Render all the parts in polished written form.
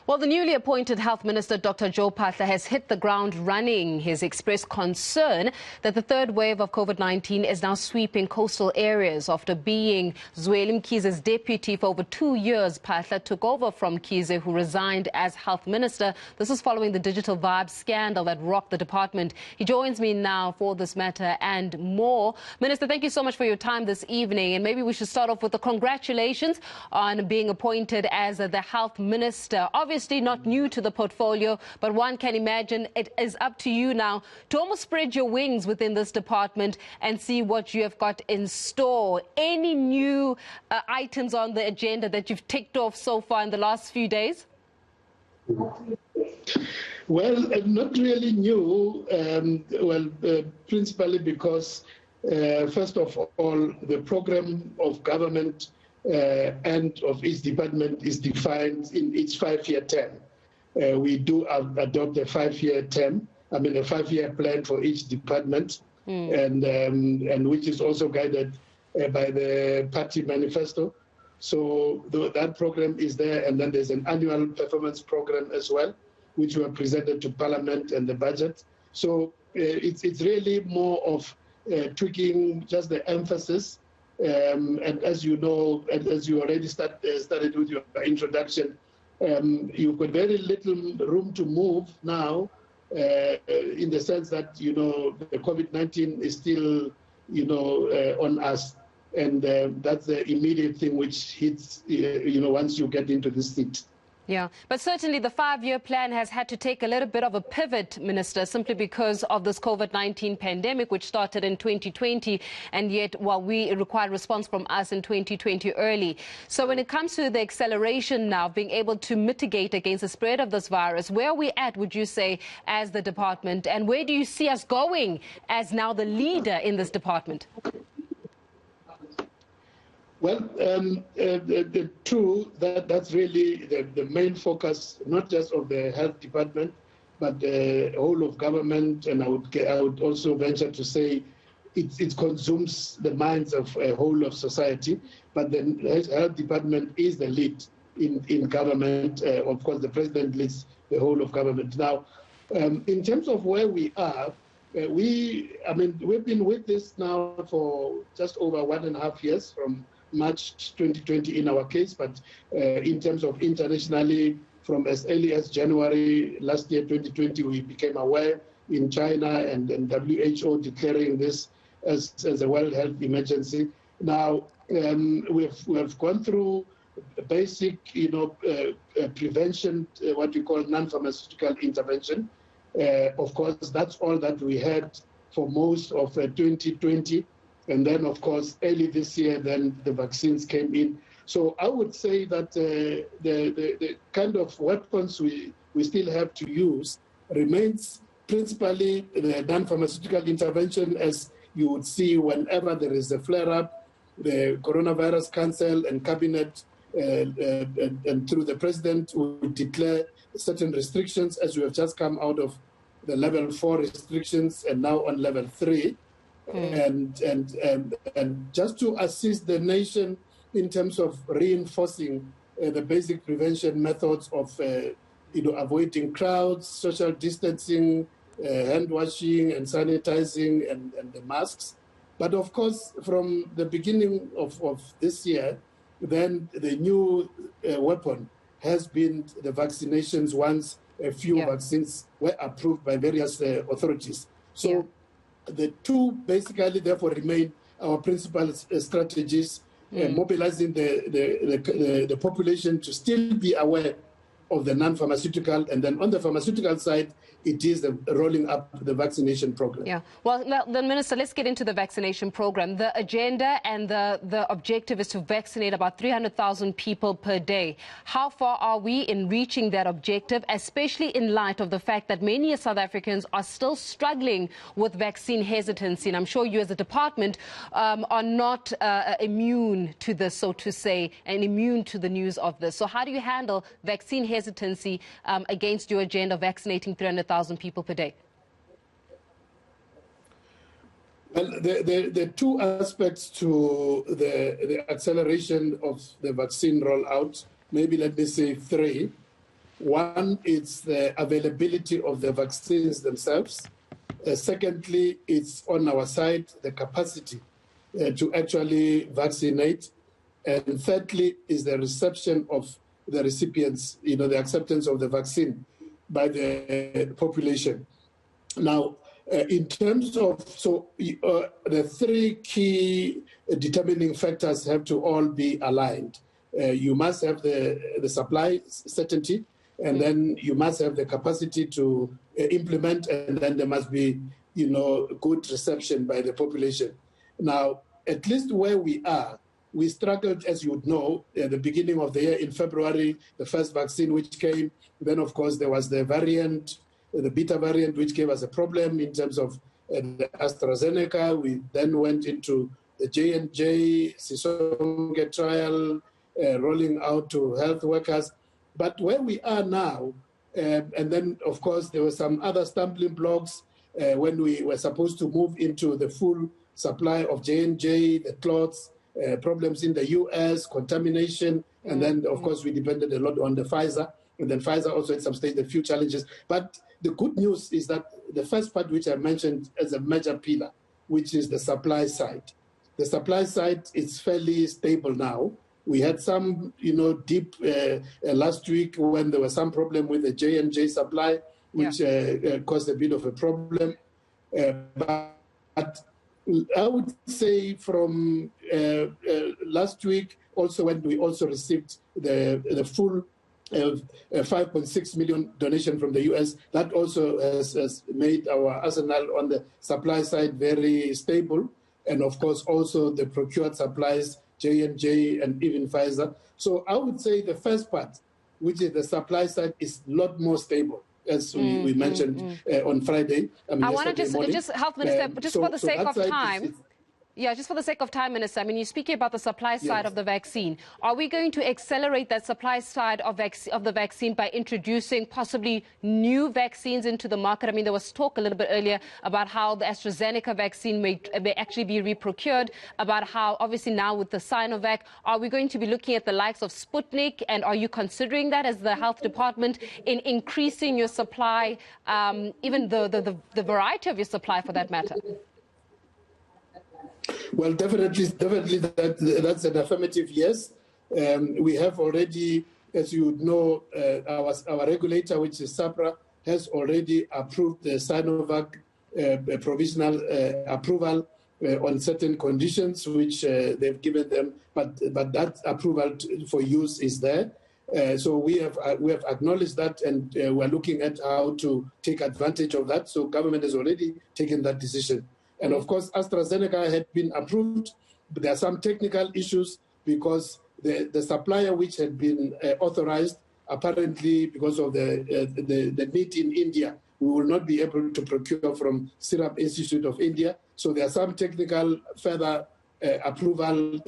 Well, the newly appointed Health Minister, Dr. Phaahla, has hit the ground running. He's expressed concern that the third wave of COVID-19 is now sweeping coastal areas. After being Zweli Mkhize's deputy for over 2 years, Phaahla took over from Mkhize, who resigned as Health Minister. This is following the digital vibe scandal that rocked the department. He joins me now for this matter and more. Minister, thank you so much for your time this evening. And maybe we should start off with the congratulations on being appointed as the Health Minister. Obviously not new to the portfolio, but one can imagine it is up to you now to almost spread your wings within this department and see what you have got in store. Any new items on the agenda that you've ticked off so far in the last few days? Well, not really new. Principally because, first of all, the program of government and of each department is defined in each 5-year term. We do adopt a 5-year term, a 5-year plan for each department, and which is also guided by the party manifesto. So that program is there, and then there's an annual performance program as well, which were presented to Parliament and the budget. So it's really more of tweaking just the emphasis. And as you know, and as you already started with your introduction, you've got very little room to move now, in the sense that, the COVID-19 is still, on us. And that's the immediate thing which hits, once you get into the seat. Yeah, but certainly the 5-year plan has had to take a little bit of a pivot, Minister, simply because of this COVID-19 pandemic, which started in 2020, and yet, we required response from us in 2020 early. So when it comes to the acceleration now, being able to mitigate against the spread of this virus, where are we at, would you say, as the department, and where do you see us going as now the leader in this department? Well, true, that's really the main focus, not just of the health department, but the whole of government. And I would also venture to say it consumes the minds of a whole of society. But the health department is the lead in government. Of course, the president leads the whole of government. Now, in terms of where we are, we've been with this now for just over 1.5 years, from March 2020 in our case, but in terms of internationally, from as early as January last year, 2020, we became aware in China and WHO declaring this as a World Health Emergency. Now, we've gone through basic, prevention, what we call non-pharmaceutical intervention. Of course, that's all that we had for most of 2020. And then, of course, early this year, then the vaccines came in. So I would say that the kind of weapons we still have to use remains principally the non-pharmaceutical intervention, as you would see whenever there is a flare-up. The Coronavirus Council and Cabinet and through the President will declare certain restrictions, as we have just come out of the level 4 restrictions and now on level 3. And just to assist the nation in terms of reinforcing the basic prevention methods of avoiding crowds, social distancing, hand washing and sanitizing, and the masks. But of course, from the beginning of this year, then the new weapon has been the vaccinations once a few vaccines were approved by various authorities. So the two basically therefore remain our principal strategies, mobilizing the population to still be aware of the non-pharmaceutical, and then on the pharmaceutical side, it is the rolling up the vaccination program. Yeah. Well, then, Minister, let's get into the vaccination program. The agenda and the objective is to vaccinate about 300,000 people per day. How far are we in reaching that objective, especially in light of the fact that many South Africans are still struggling with vaccine hesitancy? And I'm sure you as a department are not immune to this, so to say, and immune to the news of this. So how do you handle vaccine hesitancy against your agenda of vaccinating 300,000 people per day? Well, the two aspects to the acceleration of the vaccine rollout, maybe let me say three. One, it's the availability of the vaccines themselves. Secondly, it's on our side, the capacity to actually vaccinate. And thirdly, is the reception of the recipients, the acceptance of the vaccine by the population. Now, in terms of, the three key determining factors have to all be aligned. You must have the supply certainty, and then you must have the capacity to implement, and then there must be, good reception by the population. Now, at least where we are, we struggled, as you would know, at the beginning of the year in February, the first vaccine which came. Then, of course, there was the variant, the beta variant, which gave us a problem in terms of the AstraZeneca. We then went into the J&J Sisonke trial, rolling out to health workers. But where we are now, and then, of course, there were some other stumbling blocks when we were supposed to move into the full supply of J&J, the clots, problems in the US, contamination, and then, of course, we depended a lot on the Pfizer. And then Pfizer also at some stage, a few challenges. But the good news is that the first part, which I mentioned as a major pillar, which is the supply side. The supply side is fairly stable now. We had some, dip last week when there was some problem with the J&J supply, which caused a bit of a problem. But I would say from last week, also when we also received the full 5.6 million donation from the US, that also has made our arsenal on the supply side very stable. And of course, also the procured supplies, J&J and even Pfizer. So I would say the first part, which is the supply side, is a lot more stable, as we mentioned on Friday. I want to just Health Minister, for the sake of time. Just for the sake of time, Minister, I mean, you're speaking about the supply side of the vaccine. Are we going to accelerate that supply side of the vaccine by introducing possibly new vaccines into the market? I mean, there was talk a little bit earlier about how the AstraZeneca vaccine may actually be reprocured, about how, obviously now with the Sinovac, are we going to be looking at the likes of Sputnik? And are you considering that as the health department in increasing your supply, even the variety of your supply for that matter? Well, definitely that's an affirmative yes. We have already, as you would know, our regulator, which is SAPRA, has already approved the Sinovac provisional approval on certain conditions, which they've given them. But that approval for use is there. So we have acknowledged that, and we're looking at how to take advantage of that. So government has already taken that decision. And of course, AstraZeneca had been approved, but there are some technical issues because the supplier which had been authorized, apparently because of the need in India, we will not be able to procure from Serum Institute of India. So there are some technical further approval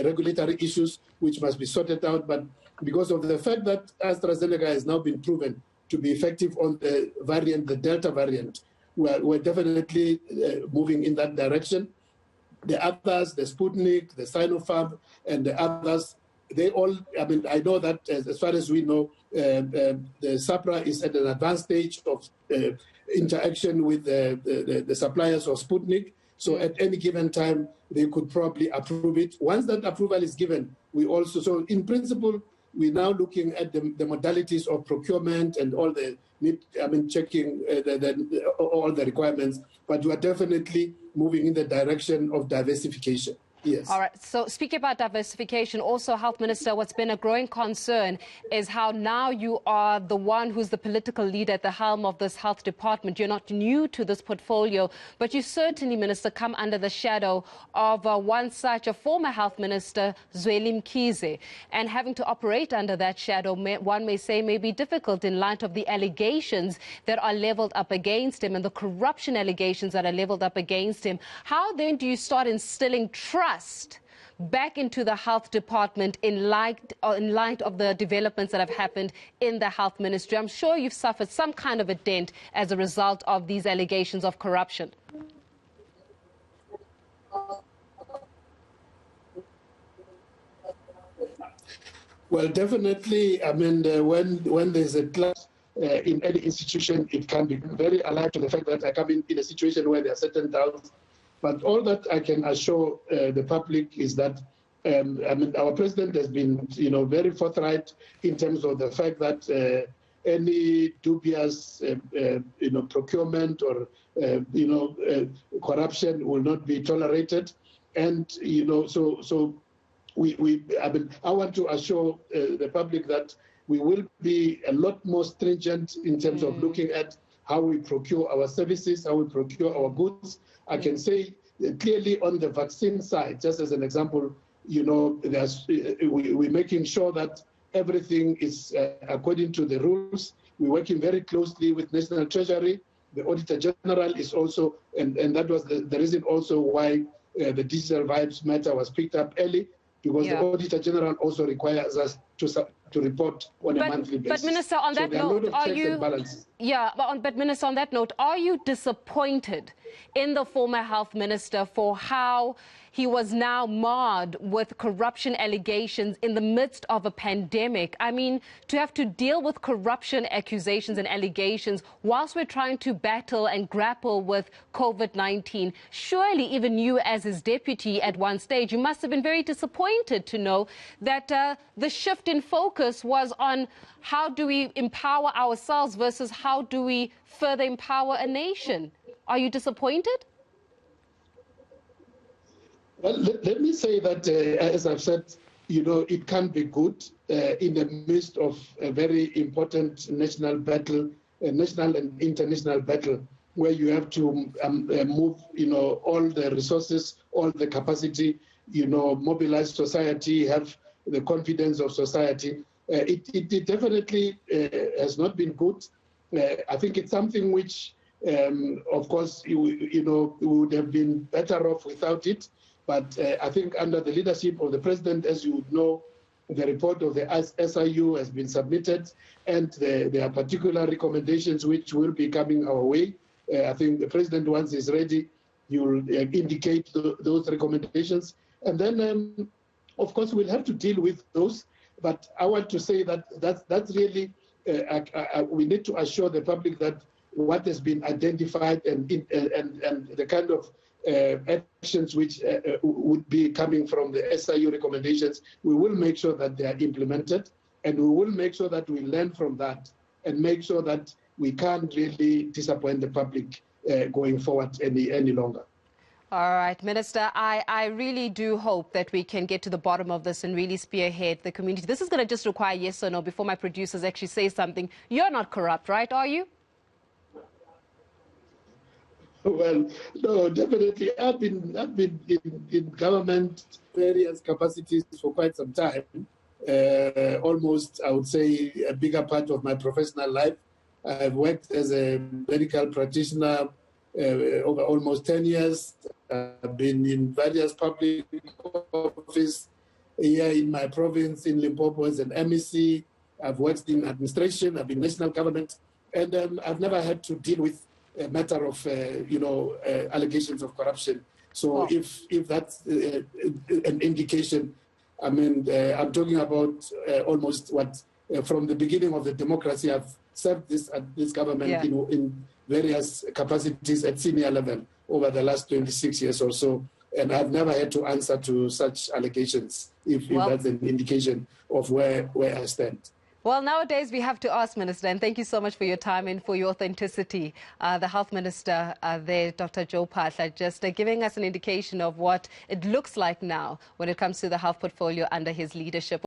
regulatory issues which must be sorted out. But because of the fact that AstraZeneca has now been proven to be effective on the variant, the Delta variant, we're definitely moving in that direction. The others, the Sputnik, the Sinopharm, and the others, they all, I mean, I know that as far as we know, the SAPRA is at an advanced stage of interaction with the suppliers of Sputnik. So at any given time, they could probably approve it. Once that approval is given, we also, so in principle, we're now looking at the modalities of procurement and all the, checking all the requirements, but we are definitely moving in the direction of diversification. Yes. All right. So speaking about diversification, also, Health Minister, what's been a growing concern is how now you are the one who's the political leader at the helm of this health department. You're not new to this portfolio, but you certainly, Minister, come under the shadow of one such, a former health minister, Zweli Mkhize. And having to operate under that shadow, one may say, may be difficult in light of the allegations that are leveled up against him and the corruption allegations that are leveled up against him. How then do you start instilling trust back into the health department in light of the developments that have happened in the health ministry? I'm sure you've suffered some kind of a dent as a result of these allegations of corruption. Well, definitely. I mean, when there's a class in any institution, it can be very alive to the fact that I come in a situation where there are certain doubts. But all that I can assure the public is that I mean, our president has been, very forthright in terms of the fact that any dubious, procurement or, corruption will not be tolerated. And, so I want to assure the public that we will be a lot more stringent in terms of looking at how we procure our services, how we procure our goods. I can say clearly on the vaccine side, just as an example, we're making sure that everything is according to the rules. We're working very closely with National Treasury. The Auditor General is also, and that was the reason also why the digital vibes matter was picked up early, because the Auditor General also requires us to report on a monthly basis. But Minister, on that note, but Minister, on that note, are you disappointed in the former health minister for how he was now marred with corruption allegations in the midst of a pandemic? I mean, to have to deal with corruption accusations and allegations whilst we're trying to battle and grapple with COVID-19, surely even you as his deputy at one stage, you must have been very disappointed to know that the shift in focus was on how do we empower ourselves versus how do we further empower a nation. Are you disappointed? Well, let me say that, as I've said, it can be good in the midst of a very important national battle, a national and international battle, where you have to move, all the resources, all the capacity, mobilize society, have the confidence of society. It definitely has not been good. I think it's something which, of course, we would have been better off without it. But I think under the leadership of the president, as you know, the report of the SIU has been submitted, and there are particular recommendations which will be coming our way. I think the president, once he's ready, he will indicate those recommendations. And then, of course, we'll have to deal with those. But I want to say that that's really, we need to assure the public that what has been identified and the kind of actions which would be coming from the SIU recommendations, we will make sure that they are implemented, and we will make sure that we learn from that and make sure that we can't really disappoint the public going forward any longer. All right, Minister, I really do hope that we can get to the bottom of this and really spearhead the community. This is going to just require yes or no before my producers actually say something. You're not corrupt, right? Are you? Well, no, definitely. I've been in government various capacities for quite some time. Almost, I would say, a bigger part of my professional life. I've worked as a medical practitioner over almost 10 years. I've been in various public offices here in my province in Limpopo as an MEC. I've worked in administration. I've been national government, and I've never had to deal with a matter of, allegations of corruption. So if that's an indication, I mean, I'm talking about almost from the beginning of the democracy, I've served this government in various capacities at senior level over the last 26 years or so. And I've never had to answer to such allegations, if that's an indication of where I stand. Well, nowadays we have to ask, Minister, and thank you so much for your time and for your authenticity. The Health Minister there, Dr. Joe Phaahla, just giving us an indication of what it looks like now when it comes to the health portfolio under his leadership.